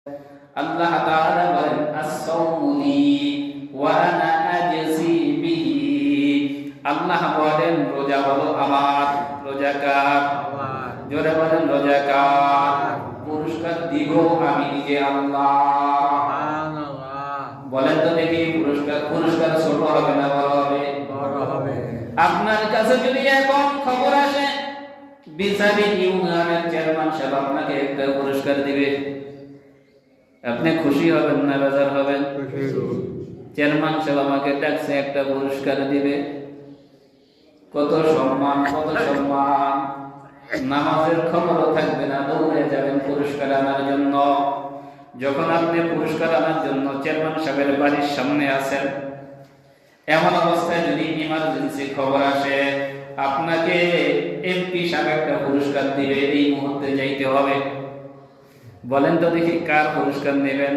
আল্লাহ তাআলা বলেন আস-সাওমু লি ওয়া আনা আজজি বিহি। আল্লাহ বলেন রোজা হলো আমার, রোজা কার? জোরে বলেন রোজা কার? পুরস্কার দিব আমি নিজে আল্লাহ। বলেন তো দেখি পুরস্কার ছোট হবে না বড় হবে? বড় হবে। আপনার কাছে যদি এখন খবর আসে বিচারি ইউনিয়নের চেয়ারম্যান সাহেব আপনাকে একটা পুরস্কার দিবে, আপনি খুশি হবেন না বেজার হবেন? চেয়ারম্যান সাহেব আমাকে ডাকছে একটা পুরস্কার দিবে, কত সম্মান, কত সম্মান। নামাজের খবরও থাকবে না, দৌড়ে যাবেন পুরস্কার আনার জন্য। যখন আপনি পুরস্কার আনার জন্য চেয়ারম্যান সাহেবের বাড়ির সামনে আছেন, এমন অবস্থায় যদি ইমার্জেন্সি খবর আসে আপনাকে এমপি সাহেব একটা পুরস্কার দিবে, এই মুহূর্তে যাইতে হবে। বলেন তো দেখি কার পুরস্কার নেবেন?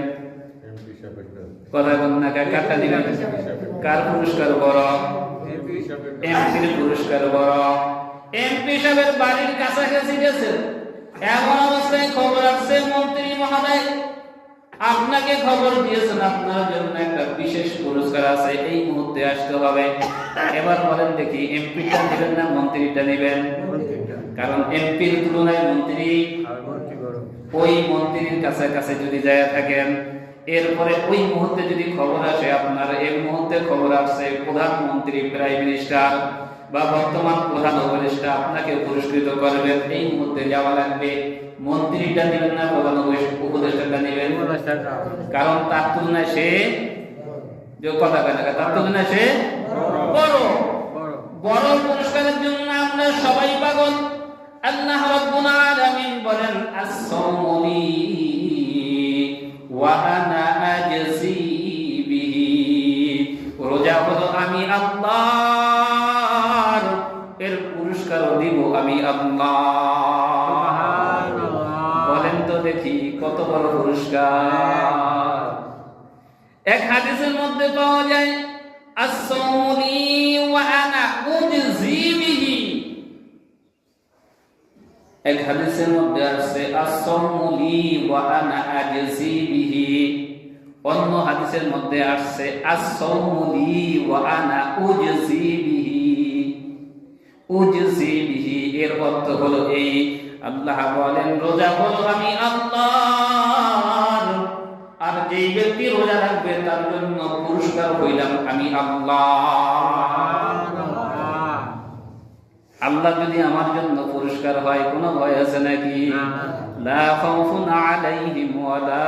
কথা বল না, কারটা নেবেন? কার পুরস্কার বড়? এমপির পুরস্কার বড়। এমপি সাহেবের বাড়ির কাছাকাছি গেছে, এমন অবস্থায় খবর আসছে মন্ত্রী মহোদয় আপনাকে খবর দিয়েছেন আপনার জন্য একটা বিশেষ পুরস্কার আছে, এই মুহূর্তে আসতে হবে। এবার বলেন দেখি এমপিটা নেবেন না মন্ত্রীটা নেবেন? কারণ এমপির তুলনায় মন্ত্রী, ওই মন্ত্রীর কাছাকাছি যদি যায় থাকেন, এরপরে ওই মুহূর্তে যদি খবর আসে আপনার, এই মুহূর্তে খবর আসছে প্রধানমন্ত্রী, প্রাইম মিনিস্টার বা বর্তমান প্রধান উপদেষ্টা আপনাকে পুরস্কৃত করবেন, এই মুহূর্তে যাওয়া লাগবে। মন্ত্রীটা নেবেন না প্রধান উপদেষ্টাটা নেবেন? কারণ তার তুলনায় সে কথা কেন, তার তুলনায় সে বড়। বড় পুরস্কারের জন্য আমরা সবাই পাগল। আল্লাহ রাব্বুল আলামিন বলেন আস-সাওমু লি ওয়া আনা আজজি বিহি। রোজা হলো আমি আল্লাহর, এর পুরস্কারও দিব আমি আল্লাহ। বলেন তো দেখি কত বড় পুরস্কার। এক হাদিসের মধ্যে পাওয়া যায় আস-সাওমু লি ওয়া আনা আজজি বিহি। এক হাদিসের মধ্যে আছে আস-সাওমু লি ওয়া আনা আজজি বিহি। অন্য হাদিসের মধ্যে আছে আস-সাওমু লি ওয়া আনা উজজি বিহি। উজজি বিহি এর অর্থ হলো এই, আল্লাহ বলেন রোজা হলো আমি আল্লাহর, আর যেই ব্যক্তি রোজা রাখবে তার জন্য পুরস্কার হইলাম আমি আল্লাহ। আল্লাহ যদি আমার জন্য পুরস্কার হয়, কোনো ভয় আছে নাকি? লা খাউফুন আলাইহিম ওয়া লা